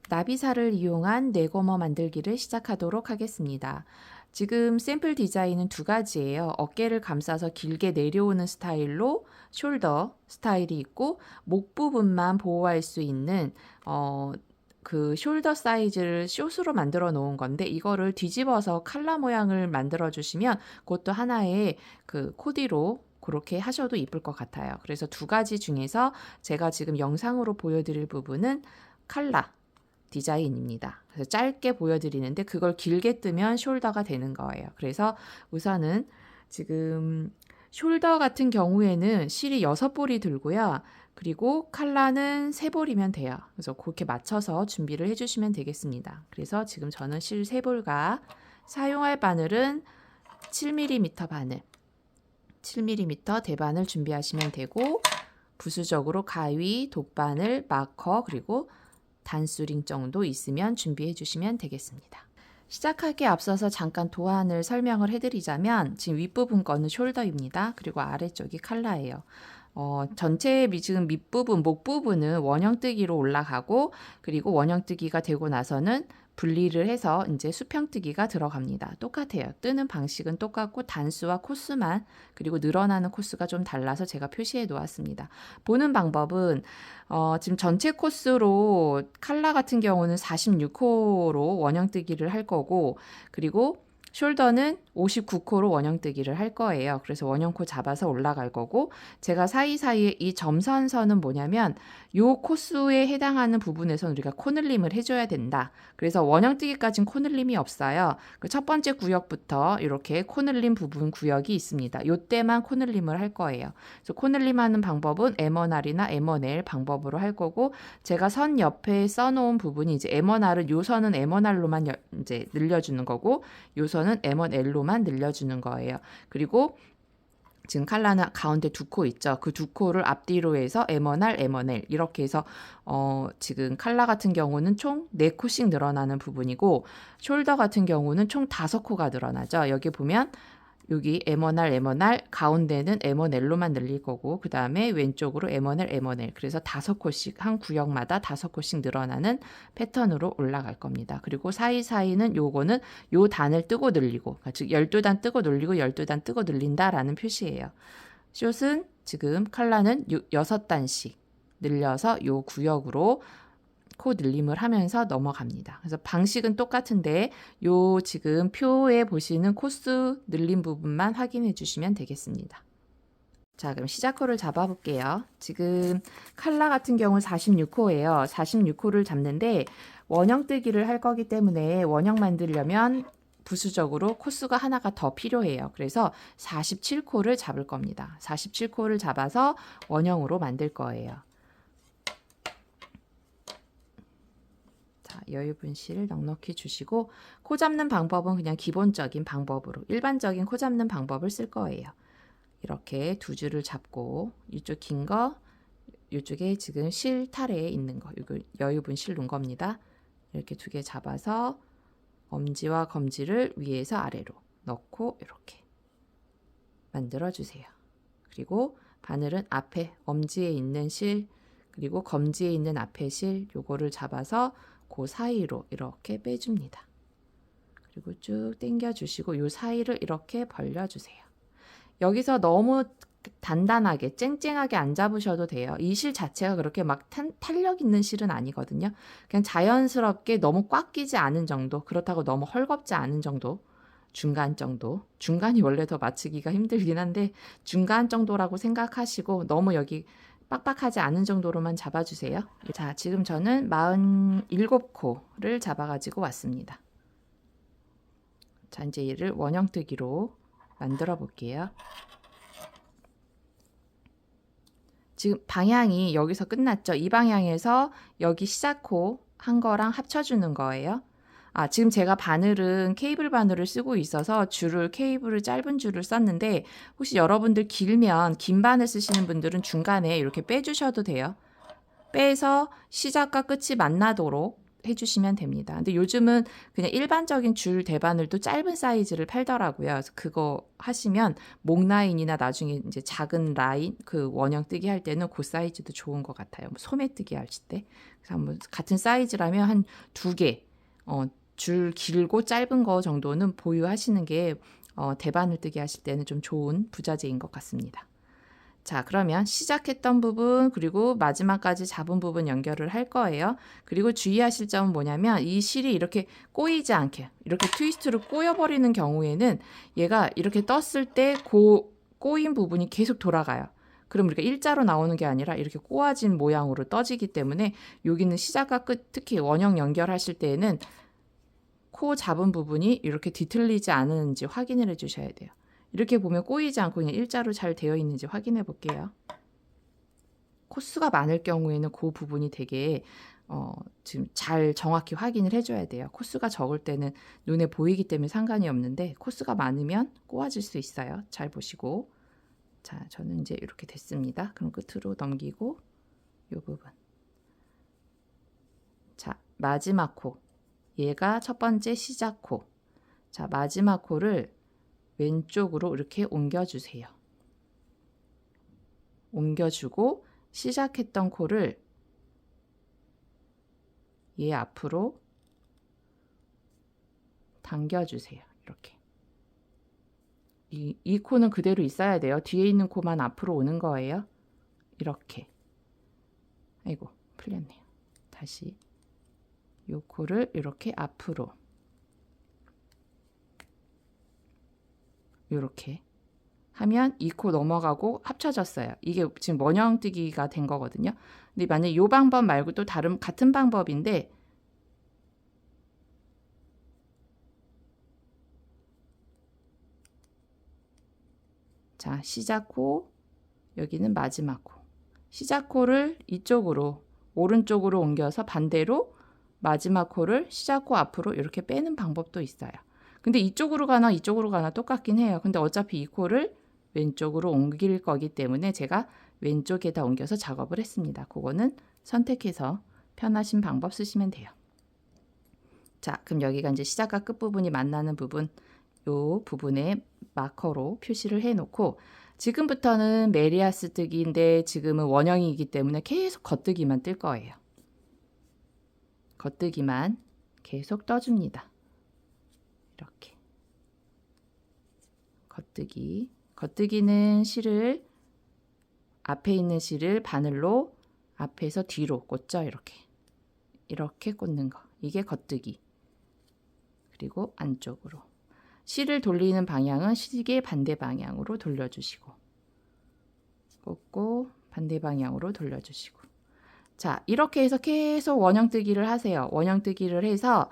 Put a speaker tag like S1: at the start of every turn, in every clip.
S1: 나비살을 이용한 네고머 만들기를 시작하도록 하겠습니다. 지금 샘플 디자인은 두 가지예요. 어깨를 감싸서 길게 내려오는 스타일로 숄더 스타일이 있고, 목 부분만 보호할 수 있는 그 숄더 사이즈를 숏으로 만들어 놓은 건데, 이거를 뒤집어서 칼라 모양을 만들어 주시면 그것도 하나의 그 코디로 그렇게 하셔도 이쁠 것 같아요. 그래서 두 가지 중에서 제가 지금 영상으로 보여드릴 부분은 칼라 디자인입니다. 그래서 짧게 보여드리는데 그걸 길게 뜨면 숄더가 되는 거예요. 그래서 우선은 지금 숄더 같은 경우에는 실이 6볼이 들고요. 그리고 칼라는 3볼이면 돼요. 그래서 그렇게 맞춰서 준비를 해주시면 되겠습니다. 그래서 지금 저는 실 3볼과 사용할 바늘은 7mm 바늘, 7mm 대바늘 준비하시면 되고, 부수적으로 가위, 돗바늘, 마커, 그리고 단수링 정도 있으면 준비해 주시면 되겠습니다. 시작하기에 앞서서 잠깐 도안을 설명을 해드리자면, 지금 윗부분 거는 숄더입니다. 그리고 아래쪽이 칼라예요. 전체 지금 밑부분, 목 부분은 원형뜨기로 올라가고, 그리고 원형뜨기가 되고 나서는 분리를 해서 이제 수평뜨기가 들어갑니다. 똑같아요. 뜨는 방식은 똑같고 단수와 코스만, 그리고 늘어나는 코스가 좀 달라서 제가 표시해 놓았습니다. 보는 방법은 지금 전체 코스로 칼라 같은 경우는 46호로 원형뜨기를 할 거고, 그리고 숄더는 59코로 원형뜨기를 할 거예요. 그래서 원형코 잡아서 올라갈 거고, 제가 사이사이에 이 점선선은 뭐냐면 요 코스에 해당하는 부분에서 우리가 코늘림을 해줘야 된다. 그래서 원형뜨기까지는 코늘림이 없어요. 그 첫 번째 구역부터 이렇게 코늘림 부분 구역이 있습니다. 요때만 코늘림을 할 거예요. 그래서 코늘림 하는 방법은 M1R이나 M1L 방법으로 할 거고, 제가 선 옆에 써놓은 부분이 이제 M1R은 요 선은 M1R로만 이제 늘려주는 거고, 요 선은 M1L로만 늘려주는 거예요. 그리고 지금 칼라는 가운데 2코 있죠. 그 2코를 앞뒤로 해서 M1R, M1L 이렇게 해서 지금 칼라 같은 경우는 총 4코씩 늘어나는 부분이고, 숄더 같은 경우는 총 5코가 늘어나죠. 여기 보면 여기 M1R, M1R, 가운데는 M1L로만 늘릴 거고, 그 다음에 왼쪽으로 M1L, M1L. 그래서 5코씩, 한 구역마다 5코씩 늘어나는 패턴으로 올라갈 겁니다. 그리고 사이사이는 요거는 요 단을 뜨고 늘리고, 즉 12단 뜨고 늘리고 12단 뜨고 늘린다라는 표시예요. 숏은 지금 칼라는 6단씩 늘려서 요 구역으로 코 늘림을 하면서 넘어갑니다. 그래서 방식은 똑같은데 요 지금 표에 보시는 코스 늘림 부분만 확인해 주시면 되겠습니다. 자, 그럼 시작호를 잡아 볼게요. 지금 칼라 같은 경우는 46호예요. 46호를 잡는데 원형뜨기를 할 거기 때문에 원형 만들려면 부수적으로 코스가 하나가 더 필요해요. 그래서 47코를 잡을 겁니다. 47코를 잡아서 원형으로 만들 거예요. 여유분실 넉넉히 주시고, 코 잡는 방법은 그냥 기본적인 방법으로, 일반적인 코 잡는 방법을 쓸 거예요. 이렇게 두 줄을 잡고, 이쪽 긴 거, 이쪽에 지금 실 타래에 있는 거, 이거 여유분실 놓은 겁니다. 이렇게 두 개 잡아서 엄지와 검지를 위에서 아래로 넣고 이렇게 만들어 주세요. 그리고 바늘은 앞에 엄지에 있는 실, 그리고 검지에 있는 앞에 실, 요거를 잡아서 그 사이로 이렇게 빼줍니다. 그리고 쭉 당겨 주시고 요 사이를 이렇게 벌려 주세요. 여기서 너무 단단하게 쨍쨍하게 안 잡으셔도 돼요. 이 실 자체가 그렇게 막 탄력 있는 실은 아니거든요. 그냥 자연스럽게 너무 꽉 끼지 않은 정도, 그렇다고 너무 헐겁지 않은 정도, 중간 정도. 중간이 원래 더 맞추기가 힘들긴 한데 중간 정도라고 생각하시고, 너무 여기 빡빡하지 않은 정도로만 잡아주세요. 자, 지금 저는 47코를 잡아가지고 왔습니다. 자, 이제 얘를 원형뜨기로 만들어 볼게요. 지금 방향이 여기서 끝났죠. 이 방향에서 여기 시작코 한 거랑 합쳐주는 거예요. 지금 제가 바늘은 케이블 바늘을 쓰고 있어서 케이블을 짧은 줄을 썼는데, 혹시 여러분들 길면 긴 바늘 쓰시는 분들은 중간에 이렇게 빼주셔도 돼요. 빼서 시작과 끝이 만나도록 해주시면 됩니다. 근데 요즘은 그냥 일반적인 줄 대바늘도 짧은 사이즈를 팔더라고요. 그래서 그거 하시면 목 라인이나 나중에 이제 작은 라인 그 원형 뜨기 할 때는 그 사이즈도 좋은 것 같아요. 뭐 소매 뜨기 하실 때. 그래서 한번 같은 사이즈라면 한 2개, 줄 길고 짧은 거 정도는 보유하시는 게 대바늘 뜨기 하실 때는 좀 좋은 부자재인 것 같습니다. 자, 그러면 시작했던 부분 그리고 마지막까지 잡은 부분 연결을 할 거예요. 그리고 주의하실 점은 뭐냐면 이 실이 이렇게 꼬이지 않게 이렇게 트위스트로 꼬여버리는 경우에는 얘가 이렇게 떴을 때 꼬인 부분이 계속 돌아가요. 그럼 우리가 일자로 나오는 게 아니라 이렇게 꼬아진 모양으로 떠지기 때문에 여기는 시작과 끝, 특히 원형 연결하실 때에는 코 잡은 부분이 이렇게 뒤틀리지 않은지 확인을 해주셔야 돼요. 이렇게 보면 꼬이지 않고 그냥 일자로 잘 되어 있는지 확인해 볼게요. 코수가 많을 경우에는 그 부분이 되게 지금 잘 정확히 확인을 해줘야 돼요. 코수가 적을 때는 눈에 보이기 때문에 상관이 없는데 코수가 많으면 꼬아질 수 있어요. 잘 보시고. 자, 저는 이제 이렇게 됐습니다. 그럼 끝으로 넘기고 이 부분. 자, 마지막 코. 얘가 첫 번째 시작 코. 자, 마지막 코를 왼쪽으로 이렇게 옮겨주세요. 옮겨주고 시작했던 코를 얘 앞으로 당겨주세요. 이렇게. 이 코는 그대로 있어야 돼요. 뒤에 있는 코만 앞으로 오는 거예요. 이렇게. 아이고, 풀렸네요. 다시 이 코를 이렇게 앞으로 이렇게 하면 이 코 넘어가고 합쳐졌어요. 이게 지금 원형뜨기가 된 거거든요. 근데 만약에 이 방법 말고 또 다른 같은 방법인데 자, 시작 코, 여기는 마지막 코. 시작 코를 이쪽으로 오른쪽으로 옮겨서 반대로 마지막 코를 시작 코 앞으로 이렇게 빼는 방법도 있어요. 근데 이쪽으로 가나 이쪽으로 가나 똑같긴 해요. 근데 어차피 이 코를 왼쪽으로 옮길 거기 때문에 제가 왼쪽에다 옮겨서 작업을 했습니다. 그거는 선택해서 편하신 방법 쓰시면 돼요. 자, 그럼 여기가 이제 시작과 끝 부분이 만나는 부분, 요 부분에 마커로 표시를 해놓고 지금부터는 메리아스 뜨기인데 지금은 원형이기 때문에 계속 겉뜨기만 뜰 거예요. 겉뜨기만 계속 떠줍니다. 이렇게 겉뜨기. 겉뜨기는 실을 앞에 있는 실을 바늘로 앞에서 뒤로 꽂죠. 이렇게 꽂는 거. 이게 겉뜨기. 그리고 안쪽으로. 실을 돌리는 방향은 시계 반대 방향으로 돌려주시고 꽂고 반대 방향으로 돌려주시고. 자, 이렇게 해서 계속 원형뜨기를 하세요. 원형뜨기를 해서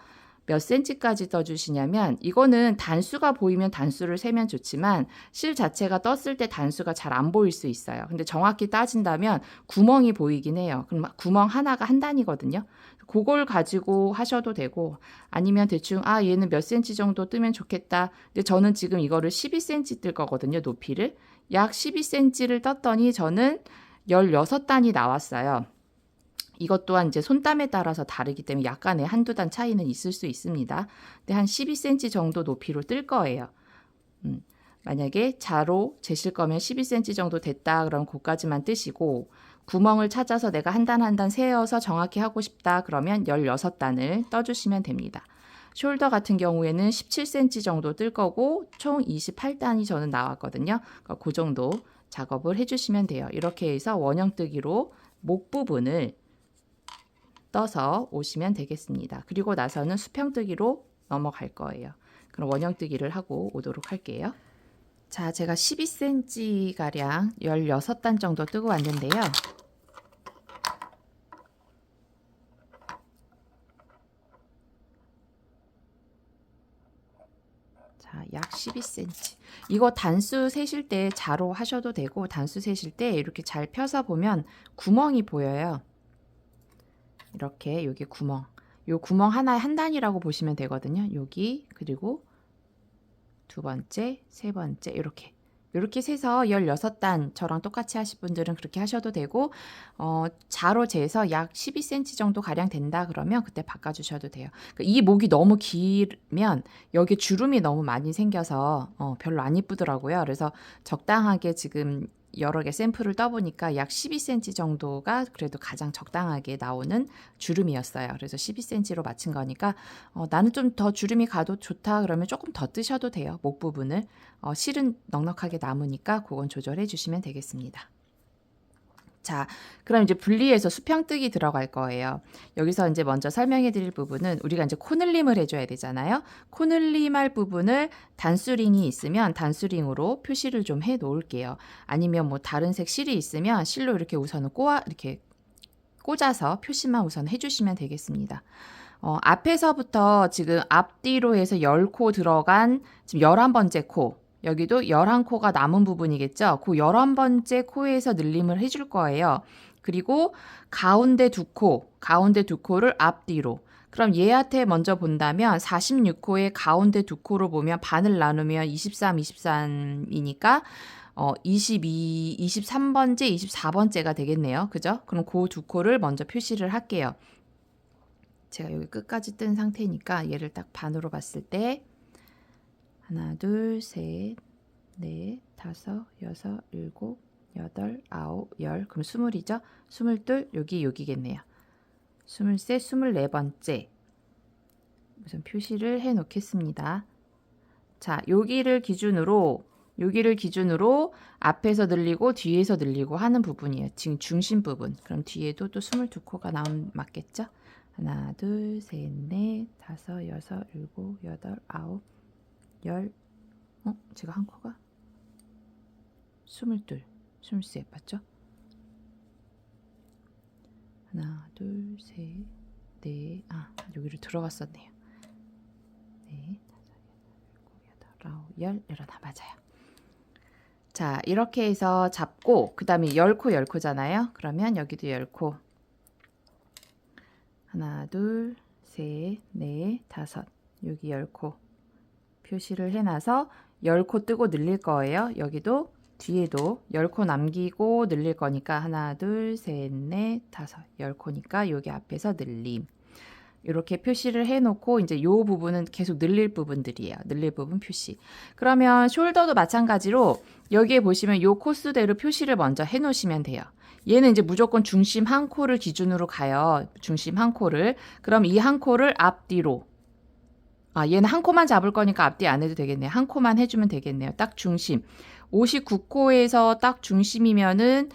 S1: 몇 센치까지 떠주시냐면 이거는 단수가 보이면 단수를 세면 좋지만 실 자체가 떴을 때 단수가 잘 안 보일 수 있어요. 근데 정확히 따진다면 구멍이 보이긴 해요. 그럼 구멍 하나가 한 단이거든요. 그걸 가지고 하셔도 되고 아니면 대충 얘는 몇 센치 정도 뜨면 좋겠다. 근데 저는 지금 이거를 12cm 뜰 거거든요. 높이를. 약 12cm를 떴더니 저는 16단이 나왔어요. 이것 또한 이제 손땀에 따라서 다르기 때문에 약간의 한두 단 차이는 있을 수 있습니다. 근데 한 12cm 정도 높이로 뜰 거예요. 만약에 자로 재실 거면 12cm 정도 됐다 그럼 그까지만 뜨시고 구멍을 찾아서 내가 한 단 한 단 세어서 정확히 하고 싶다 그러면 16단을 떠주시면 됩니다. 숄더 같은 경우에는 17cm 정도 뜰 거고 총 28단이 저는 나왔거든요. 그러니까 그 정도 작업을 해주시면 돼요. 이렇게 해서 원형뜨기로 목 부분을 떠서 오시면 되겠습니다. 그리고 나서는 수평뜨기로 넘어갈 거예요. 그럼 원형뜨기를 하고 오도록 할게요. 자, 제가 12cm가량 16단 정도 뜨고 왔는데요. 자, 약 12cm. 이거 단수 세실 때 자로 하셔도 되고 단수 세실 때 이렇게 잘 펴서 보면 구멍이 보여요. 이렇게 여기 구멍. 요 구멍 하나에 한 단이라고 보시면 되거든요. 여기 그리고 두 번째, 세 번째 이렇게 이렇게 세서 16단 저랑 똑같이 하실 분들은 그렇게 하셔도 되고 자로 재서 약 12cm 정도 가량 된다 그러면 그때 바꿔주셔도 돼요. 그러니까 이 목이 너무 길면 여기 주름이 너무 많이 생겨서 별로 안 이쁘더라고요. 그래서 적당하게 지금 여러 개 샘플을 떠보니까 약 12cm 정도가 그래도 가장 적당하게 나오는 주름이었어요. 그래서 12cm로 맞춘 거니까 나는 좀 더 주름이 가도 좋다 그러면 조금 더 뜨셔도 돼요. 목 부분을. 실은 넉넉하게 남으니까 그건 조절해 주시면 되겠습니다. 자, 그럼 이제 분리해서 수평뜨기 들어갈 거예요. 여기서 이제 먼저 설명해 드릴 부분은 우리가 이제 코늘림을 해줘야 되잖아요. 코늘림 할 부분을 단수링이 있으면 단수링으로 표시를 좀 해 놓을게요. 아니면 뭐 다른 색 실이 있으면 실로 이렇게 우선은 이렇게 꽂아서 표시만 우선 해주시면 되겠습니다. 앞에서부터 지금 앞뒤로 해서 10코 들어간 지금 11번째 코, 여기도 11코가 남은 부분이겠죠. 그 11번째 코에서 늘림을 해줄 거예요. 그리고 가운데 두 코를 앞뒤로. 그럼 얘한테 먼저 본다면 46코의 가운데 두 코로 보면 반을 나누면 23, 23이니까 22, 23번째, 24번째가 되겠네요. 그죠? 그럼 그 두 코를 먼저 표시를 할게요. 제가 여기 끝까지 뜬 상태니까 얘를 딱 반으로 봤을 때 하나, 둘, 셋, 넷, 다섯, 여섯, 일곱, 여덟, 아홉, 열. 그럼 20이죠? 22, 여기겠네요. 23, 24번째. 우선 표시를 해 놓겠습니다. 자, 여기를 기준으로 앞에서 늘리고 뒤에서 늘리고 하는 부분이에요. 지금 중심 부분. 그럼 뒤에도 또 22코가 나오면 맞겠죠? 하나, 둘, 셋, 넷, 다섯, 여섯, 일곱, 여덟, 아홉, 열. 제가 한 코가 22, 23 맞죠? 하나, 둘, 셋, 넷. 여기로 들어갔었네요. 네, 다섯, 여섯, 일곱, 여덟, 아홉, 열. 이러다 맞아요. 자, 이렇게 해서 잡고 그 다음에 10코잖아요. 그러면 여기도 10코. 하나, 둘, 셋, 넷, 다섯. 여기 10코. 표시를 해놔서 10코 뜨고 늘릴 거예요. 여기도 뒤에도 10코 남기고 늘릴 거니까 하나, 둘, 셋, 넷, 다섯. 10코니까 여기 앞에서 늘림. 이렇게 표시를 해놓고 이제 요 부분은 계속 늘릴 부분들이에요. 늘릴 부분 표시. 그러면 숄더도 마찬가지로 여기에 보시면 요 코스대로 표시를 먼저 해놓으시면 돼요. 얘는 이제 무조건 중심 한 코를 기준으로 가요. 중심 한 코를. 그럼 이 한 코를 앞뒤로. 얘는 한 코만 잡을 거니까 앞뒤 안 해도 되겠네요. 한 코만 해주면 되겠네요. 딱 중심. 59코에서 딱 중심이면은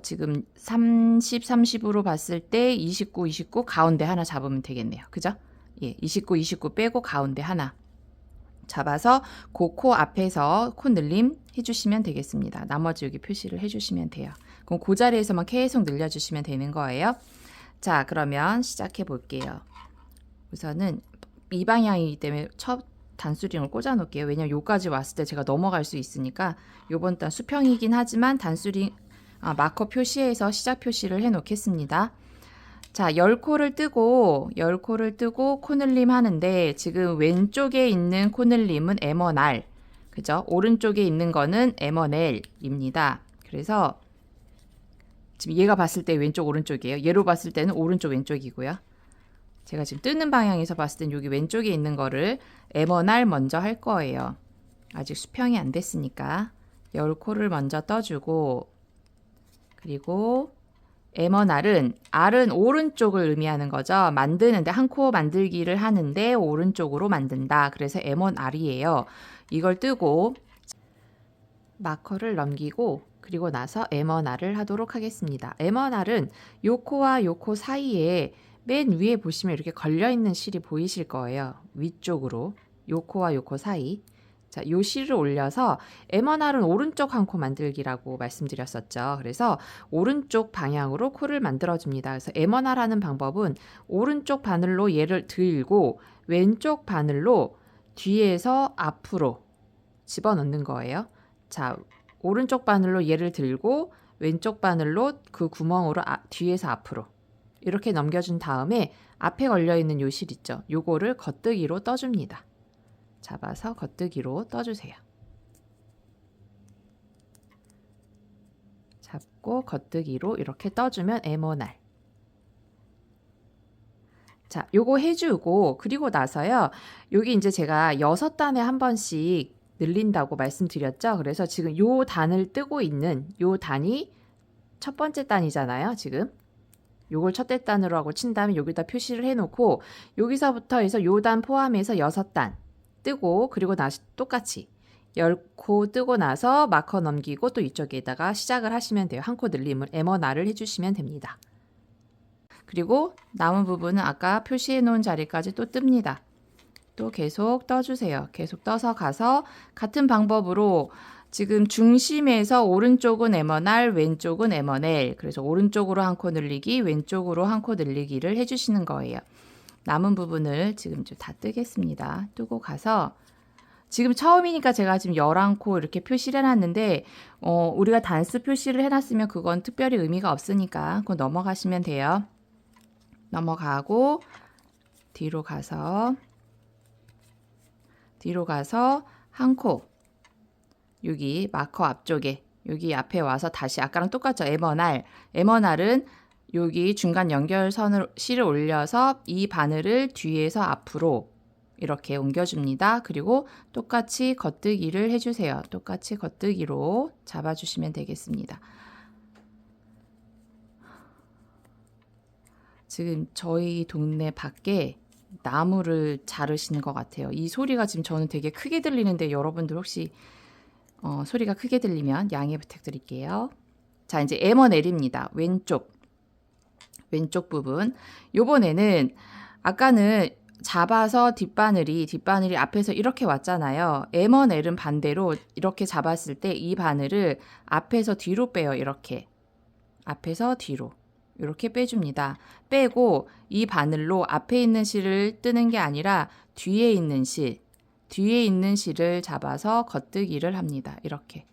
S1: 지금 30, 30으로 봤을 때 29, 29 가운데 하나 잡으면 되겠네요. 그죠? 예, 29, 29 빼고 가운데 하나 잡아서 그 코 앞에서 코 늘림 해주시면 되겠습니다. 나머지 여기 표시를 해주시면 돼요. 그럼 그 자리에서만 계속 늘려주시면 되는 거예요. 자, 그러면 시작해 볼게요. 우선은 이 방향이기 때문에 첫 단수링을 꽂아 놓을게요. 왜냐면 여기까지 왔을 때 제가 넘어갈 수 있으니까 요번 단 수평이긴 하지만 단수링 마커 표시해서 시작 표시를 해 놓겠습니다. 자, 10코를 뜨고 코늘림 하는데 지금 왼쪽에 있는 코늘림은 M1R. 그죠? 오른쪽에 있는 거는 M1L입니다. 그래서 지금 얘가 봤을 때 왼쪽 오른쪽이에요. 얘로 봤을 때는 오른쪽 왼쪽이고요. 제가 지금 뜨는 방향에서 봤을 땐 여기 왼쪽에 있는 거를 M1R 먼저 할 거예요. 아직 수평이 안 됐으니까 10코를 먼저 떠주고 그리고 R은 오른쪽을 의미하는 거죠. 만드는데 한 코 만들기를 하는데 오른쪽으로 만든다. 그래서 M1R이에요. 이걸 뜨고 마커를 넘기고 그리고 나서 M1R을 하도록 하겠습니다. M1R은 요 코와 요 코 사이에 맨 위에 보시면 이렇게 걸려있는 실이 보이실 거예요. 위쪽으로 요 코와 요 코 사이. 자, 요 실을 올려서 M1R은 오른쪽 한 코 만들기라고 말씀드렸었죠. 그래서 오른쪽 방향으로 코를 만들어줍니다. 그래서 M1R 하는 방법은 오른쪽 바늘로 얘를 들고 왼쪽 바늘로 뒤에서 앞으로 집어넣는 거예요. 자, 오른쪽 바늘로 얘를 들고 왼쪽 바늘로 그 구멍으로 뒤에서 앞으로 이렇게 넘겨준 다음에 앞에 걸려있는 요 실 있죠. 요거를 겉뜨기로 떠줍니다. 잡아서 겉뜨기로 떠주세요. 잡고 겉뜨기로 이렇게 떠주면 에머날. 자, 요거 해주고 그리고 나서요. 여기 이제 제가 6단에 한 번씩 늘린다고 말씀드렸죠. 그래서 지금 요 단을 뜨고 있는 요 단이 첫 번째 단이잖아요. 지금 요걸 첫째 단으로 하고 친 다음에 여기다 표시를 해놓고 여기서부터 해서 요 단 포함해서 6단 뜨고 그리고 다시 똑같이 10코 뜨고 나서 마커 넘기고 또 이쪽에다가 시작을 하시면 돼요. 한 코 늘림을 에머날을 해주시면 됩니다. 그리고 남은 부분은 아까 표시해 놓은 자리까지 또 뜹니다. 또 계속 떠주세요. 계속 떠서 가서 같은 방법으로 지금 중심에서 오른쪽은 에머날, 왼쪽은 에머넬. 그래서 오른쪽으로 한 코 늘리기, 왼쪽으로 한 코 늘리기를 해주시는 거예요. 남은 부분을 지금 좀 다 뜨겠습니다. 뜨고 가서 지금 처음이니까 제가 지금 11코 이렇게 표시를 해놨는데 우리가 단수 표시를 해놨으면 그건 특별히 의미가 없으니까 그거 넘어가시면 돼요. 넘어가고 뒤로 가서 한 코 여기 마커 앞쪽에 여기 앞에 와서 다시 아까랑 똑같죠. 에머날은 여기 중간 연결선을 실을 올려서 이 바늘을 뒤에서 앞으로 이렇게 옮겨줍니다. 그리고 똑같이 겉뜨기를 해주세요. 똑같이 겉뜨기로 잡아주시면 되겠습니다. 지금 저희 동네 밖에 나무를 자르시는 것 같아요. 이 소리가 지금 저는 되게 크게 들리는데 여러분들 혹시 소리가 크게 들리면 양해 부탁드릴게요. 자, 이제 에머넬입니다. 왼쪽 부분. 요번에는 아까는 잡아서 뒷바늘이 앞에서 이렇게 왔잖아요. 에머넬은 반대로 이렇게 잡았을 때 이 바늘을 앞에서 뒤로 빼요. 이렇게 앞에서 뒤로 이렇게 빼줍니다. 빼고 이 바늘로 앞에 있는 실을 뜨는 게 아니라 뒤에 있는 실을 잡아서 겉뜨기를 합니다. 이렇게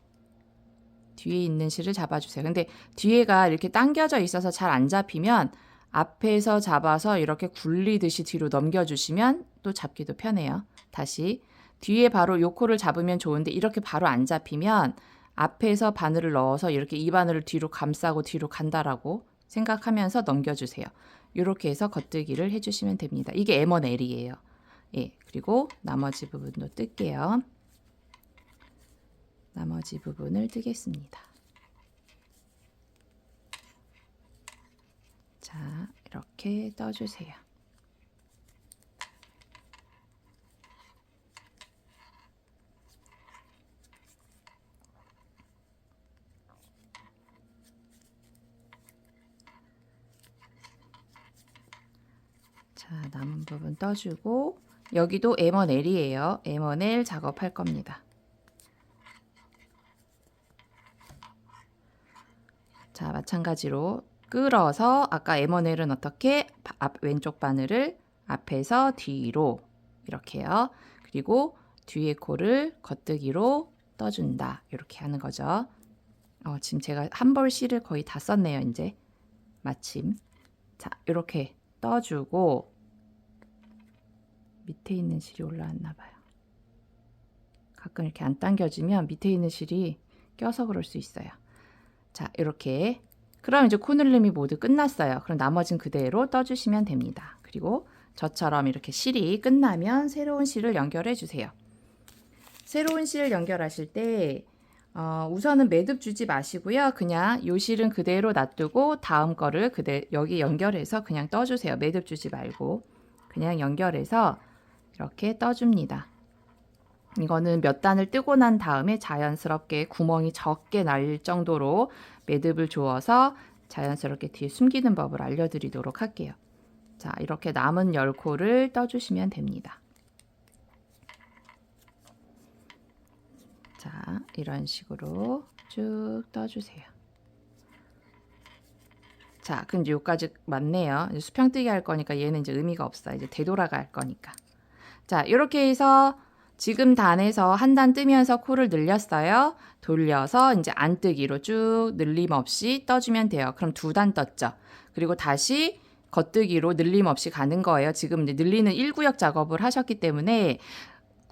S1: 뒤에 있는 실을 잡아주세요. 근데 뒤에가 이렇게 당겨져 있어서 잘 안 잡히면 앞에서 잡아서 이렇게 굴리듯이 뒤로 넘겨주시면 또 잡기도 편해요. 다시 뒤에 바로 요 코를 잡으면 좋은데 이렇게 바로 안 잡히면 앞에서 바늘을 넣어서 이렇게 이 바늘을 뒤로 감싸고 뒤로 간다라고 생각하면서 넘겨주세요. 이렇게 해서 겉뜨기를 해주시면 됩니다. 이게 에머넬이에요. 예, 그리고 나머지 부분도 뜰게요. 나머지 부분을 뜨겠습니다. 자, 이렇게 떠주세요. 자, 남은 부분 떠주고 여기도 에머넬이에요. 에머넬 작업할 겁니다. 자, 마찬가지로 끌어서 아까 에머넬은 어떻게 왼쪽 바늘을 앞에서 뒤로 이렇게요. 그리고 뒤에 코를 겉뜨기로 떠준다. 이렇게 하는 거죠. 지금 제가 한 벌 실을 거의 다 썼네요. 이제 마침. 자, 이렇게 떠주고 밑에 있는 실이 올라왔나 봐요. 가끔 이렇게 안 당겨지면 밑에 있는 실이 껴서 그럴 수 있어요. 자, 이렇게 그럼 이제 코늘림이 모두 끝났어요. 그럼 나머지는 그대로 떠주시면 됩니다. 그리고 저처럼 이렇게 실이 끝나면 새로운 실을 연결해 주세요. 새로운 실을 연결하실 때 우선은 매듭 주지 마시고요. 그냥 요 실은 그대로 놔두고 다음 거를 여기 연결해서 그냥 떠주세요. 매듭 주지 말고 그냥 연결해서 이렇게 떠줍니다. 이거는 몇 단을 뜨고 난 다음에 자연스럽게 구멍이 적게 날 정도로 매듭을 주어서 자연스럽게 뒤에 숨기는 법을 알려드리도록 할게요. 자, 이렇게 남은 10코를 떠주시면 됩니다. 자, 이런 식으로 쭉 떠주세요. 자, 그럼 이제 여기까지 맞네요. 이제 수평뜨기 할 거니까 얘는 이제 의미가 없어요. 이제 되돌아가 할 거니까. 자, 이렇게 해서 지금 단에서 한 단 뜨면서 코를 늘렸어요. 돌려서 이제 안뜨기로 쭉 늘림 없이 떠주면 돼요. 그럼 2단 떴죠. 그리고 다시 겉뜨기로 늘림 없이 가는 거예요. 지금 이제 늘리는 1구역 작업을 하셨기 때문에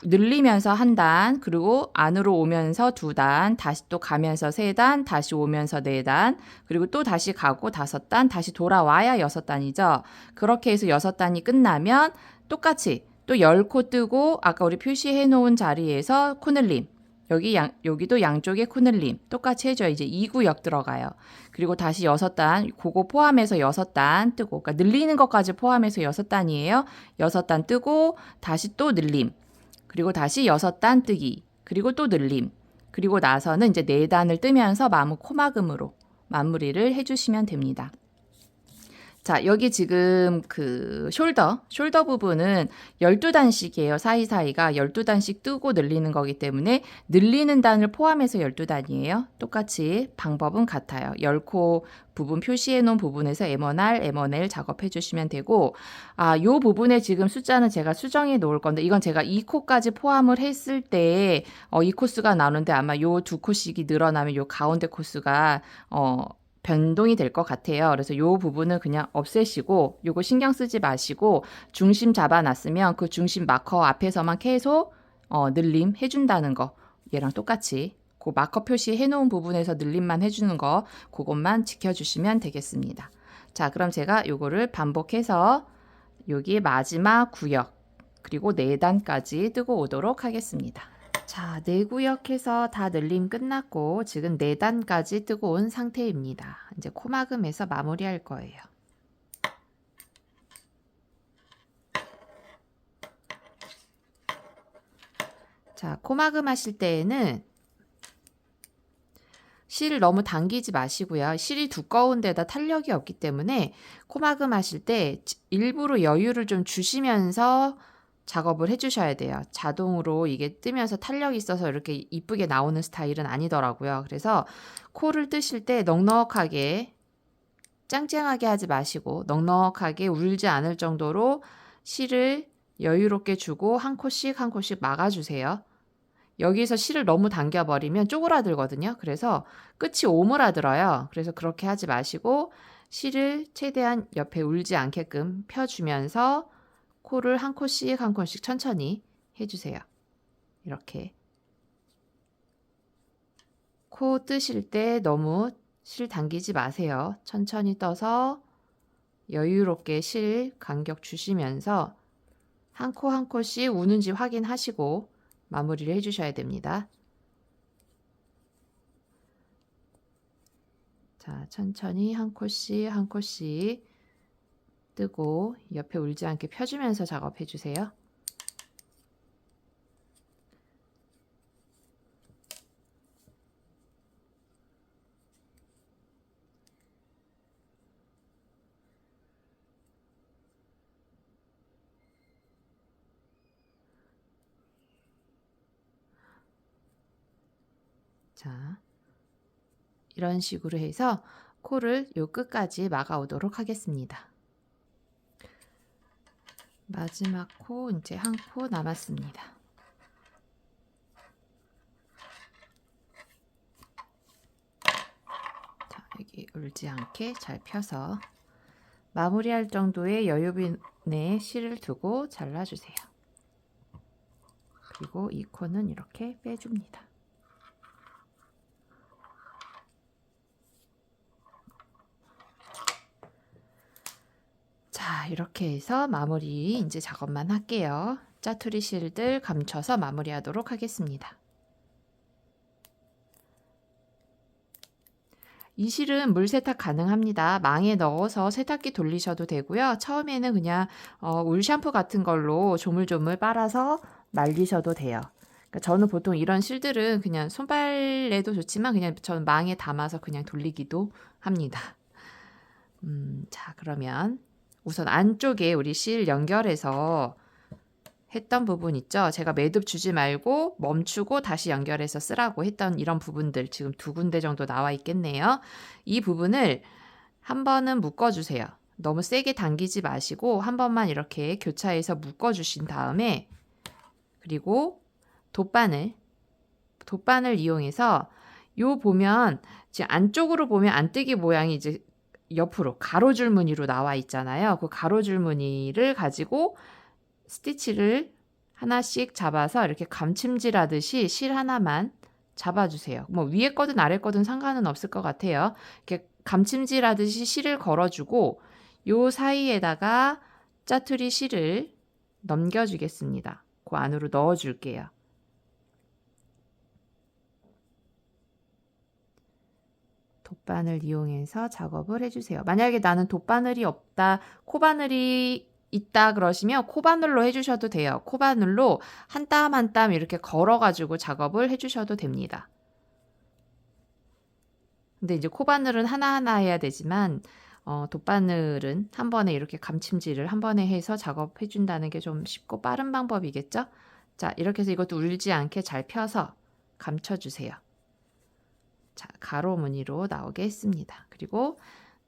S1: 늘리면서 한 단, 그리고 안으로 오면서 두 단, 다시 또 가면서 세 단, 다시 오면서 네 단, 그리고 또 다시 가고 다섯 단, 다시 돌아와야 여섯 단이죠. 그렇게 해서 여섯 단이 끝나면 똑같이 또 10코 뜨고 아까 우리 표시해 놓은 자리에서 코늘림. 여기도 양쪽에 코늘림 똑같이 해줘요. 이제 2구역 들어가요. 그리고 다시 여섯 단, 그거 포함해서 여섯 단 뜨고, 그러니까 늘리는 것까지 포함해서 여섯 단이에요. 여섯 단 뜨고 다시 또 늘림. 그리고 다시 여섯 단 뜨기. 그리고 또 늘림. 그리고 나서는 이제 네 단을 뜨면서 코막음으로 마무리를 해주시면 됩니다. 자, 여기 지금 그 숄더 부분은 12단씩이에요. 사이사이가 12단씩 뜨고 늘리는 거기 때문에 늘리는 단을 포함해서 12단이에요. 똑같이 방법은 같아요. 10코 부분 표시해 놓은 부분에서 M1R, M1L 작업해 주시면 되고, 요 부분에 지금 숫자는 제가 수정해 놓을 건데, 이건 제가 2코까지 포함을 했을 때, 이 코스가 나오는데 아마 요 두 코씩이 늘어나면 요 가운데 코스가, 변동이 될 것 같아요. 그래서 요 부분은 그냥 없애시고 요거 신경 쓰지 마시고 중심 잡아놨으면 그 중심 마커 앞에서만 계속 늘림 해준다는 거 얘랑 똑같이 그 마커 표시해 놓은 부분에서 늘림만 해주는 거 그것만 지켜주시면 되겠습니다. 자, 그럼 제가 요거를 반복해서 여기 마지막 구역 그리고 4단까지 뜨고 오도록 하겠습니다. 자, 4구역해서 다 늘림 끝났고 지금 4단까지 뜨고 온 상태입니다. 이제 코막음해서 마무리할 거예요. 자, 코막음 하실 때에는 실을 너무 당기지 마시고요. 실이 두꺼운 데다 탄력이 없기 때문에 코막음 하실 때 일부러 여유를 좀 주시면서 작업을 해주셔야 돼요. 자동으로 이게 뜨면서 탄력이 있어서 이렇게 이쁘게 나오는 스타일은 아니더라고요. 그래서 코를 뜨실 때 넉넉하게 짱짱하게 하지 마시고 넉넉하게 울지 않을 정도로 실을 여유롭게 주고 한 코씩 한 코씩 막아주세요. 여기서 실을 너무 당겨버리면 쪼그라들거든요. 그래서 끝이 오므라들어요. 그래서 그렇게 하지 마시고 실을 최대한 옆에 울지 않게끔 펴주면서 코를 한 코씩 한 코씩 천천히 해주세요. 이렇게 코 뜨실 때 너무 실 당기지 마세요. 천천히 떠서 여유롭게 실 간격 주시면서 한 코 한 코씩 우는지 확인하시고 마무리를 해주셔야 됩니다. 자, 천천히 한 코씩 한 코씩 뜨고 옆에 울지 않게 펴주면서 작업해 주세요. 자, 이런 식으로 해서 코를 요 끝까지 막아 오도록 하겠습니다. 마지막 코 이제 한 코 남았습니다. 자, 여기 울지 않게 잘 펴서 마무리할 정도의 여유빈에 실을 두고 잘라주세요. 그리고 이 코는 이렇게 빼줍니다. 자, 이렇게 해서 마무리 이제 작업만 할게요. 짜투리 실들 감춰서 마무리하도록 하겠습니다. 이 실은 물 세탁 가능합니다. 망에 넣어서 세탁기 돌리셔도 되고요. 처음에는 그냥 울 샴푸 같은 걸로 조물조물 빨아서 말리셔도 돼요. 그러니까 저는 보통 이런 실들은 그냥 손빨래도 좋지만 그냥 저는 망에 담아서 그냥 돌리기도 합니다. 자, 그러면 우선 안쪽에 우리 실 연결해서 했던 부분 있죠? 제가 매듭 주지 말고 멈추고 다시 연결해서 쓰라고 했던 이런 부분들 지금 2군데 정도 나와 있겠네요. 이 부분을 한 번은 묶어주세요. 너무 세게 당기지 마시고 한 번만 이렇게 교차해서 묶어주신 다음에 그리고 돗바늘 이용해서 요 보면 지금 안쪽으로 보면 안뜨기 모양이 이제 옆으로 가로줄 무늬로 나와 있잖아요. 그 가로줄 무늬를 가지고 스티치를 하나씩 잡아서 이렇게 감침질하듯이 실 하나만 잡아주세요. 뭐 위에 거든 아래 거든 상관은 없을 것 같아요. 이렇게 감침질하듯이 실을 걸어주고 요 사이에다가 짜투리 실을 넘겨주겠습니다. 그 안으로 넣어줄게요. 돗바늘 이용해서 작업을 해주세요. 만약에 나는 돗바늘이 없다, 코바늘이 있다 그러시면 코바늘로 해주셔도 돼요. 코바늘로 한 땀 한 땀 이렇게 걸어가지고 작업을 해주셔도 됩니다. 근데 이제 코바늘은 하나하나 해야 되지만 돗바늘은 한 번에 이렇게 감침질을 한 번에 해서 작업해 준다는 게 좀 쉽고 빠른 방법이겠죠? 자, 이렇게 해서 이것도 울지 않게 잘 펴서 감춰주세요. 자, 가로 무늬로 나오게 했습니다. 그리고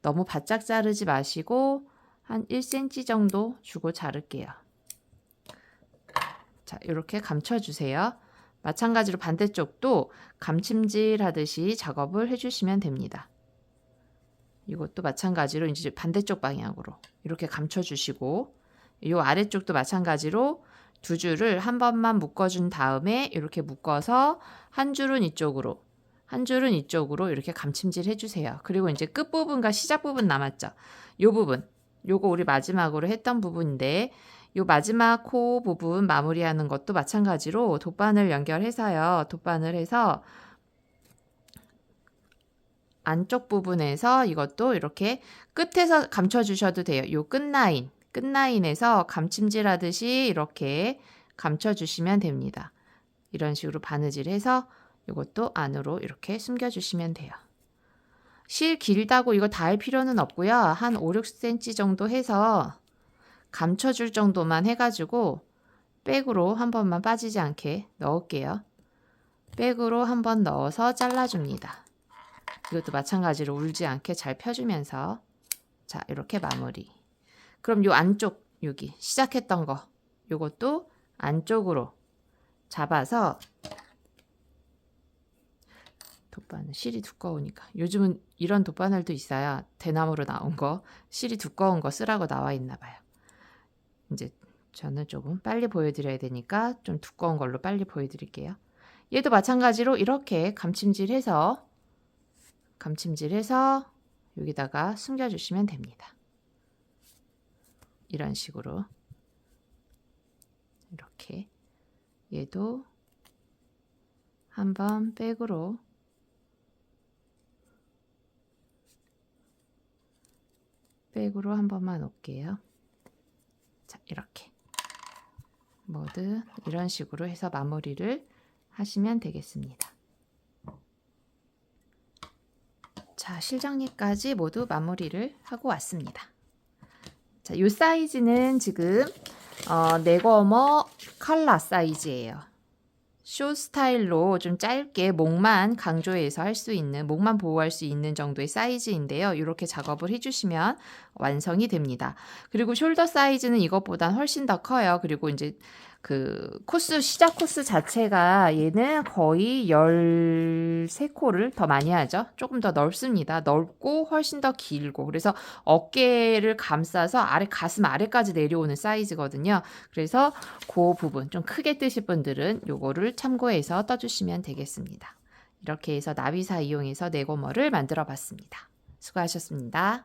S1: 너무 바짝 자르지 마시고 한 1cm 정도 주고 자를게요. 자, 이렇게 감춰주세요. 마찬가지로 반대쪽도 감침질 하듯이 작업을 해주시면 됩니다. 이것도 마찬가지로 이제 반대쪽 방향으로 이렇게 감춰주시고 이 아래쪽도 마찬가지로 두 줄을 한 번만 묶어준 다음에 이렇게 묶어서 한 줄은 이쪽으로 한 줄은 이쪽으로 이렇게 감침질 해주세요. 그리고 이제 끝부분과 시작 부분 남았죠. 이 부분, 요거 우리 마지막으로 했던 부분인데 요 마지막 코 부분 마무리하는 것도 마찬가지로 돗바늘 연결해서요. 돗바늘 해서 안쪽 부분에서 이것도 이렇게 끝에서 감춰주셔도 돼요. 요 끝라인에서 감침질 하듯이 이렇게 감춰주시면 됩니다. 이런 식으로 바느질해서 이것도 안으로 이렇게 숨겨주시면 돼요. 실 길다고 이거 다 할 필요는 없고요. 한 5, 6cm 정도 해서 감춰줄 정도만 해가지고 백으로 한 번만 빠지지 않게 넣을게요. 백으로 한 번 넣어서 잘라줍니다. 이것도 마찬가지로 울지 않게 잘 펴주면서 자, 이렇게 마무리. 그럼 요 안쪽 여기 시작했던 거 요것도 안쪽으로 잡아서 돗바늘 실이 두꺼우니까 요즘은 이런 돗바늘도 있어야 대나무로 나온 거 실이 두꺼운 거 쓰라고 나와 있나 봐요. 이제 저는 조금 빨리 보여드려야 되니까 좀 두꺼운 걸로 빨리 보여드릴게요. 얘도 마찬가지로 이렇게 감침질해서 여기다가 숨겨주시면 됩니다. 이런 식으로 이렇게 얘도 한번 백으로 한 번만 놓을게요. 자, 이렇게 뭐든 이런 식으로 해서 마무리를 하시면 되겠습니다. 자, 실정리까지 모두 마무리를 하고 왔습니다. 자, 이 사이즈는 지금 네거머 컬러 사이즈예요. 숏 스타일로 좀 짧게 목만 강조해서 할 수 있는, 목만 보호할 수 있는 정도의 사이즈인데요. 이렇게 작업을 해주시면 완성이 됩니다. 그리고 숄더 사이즈는 이것보단 훨씬 더 커요. 그리고 이제 그 코스, 시작 코스 자체가 얘는 거의 13코를 더 많이 하죠. 조금 더 넓습니다. 넓고 훨씬 더 길고. 그래서 어깨를 감싸서 아래, 가슴 아래까지 내려오는 사이즈거든요. 그래서 그 부분 좀 크게 뜨실 분들은 요거를 참고해서 떠주시면 되겠습니다. 이렇게 해서 나비사 이용해서 네고머를 만들어 봤습니다. 수고하셨습니다.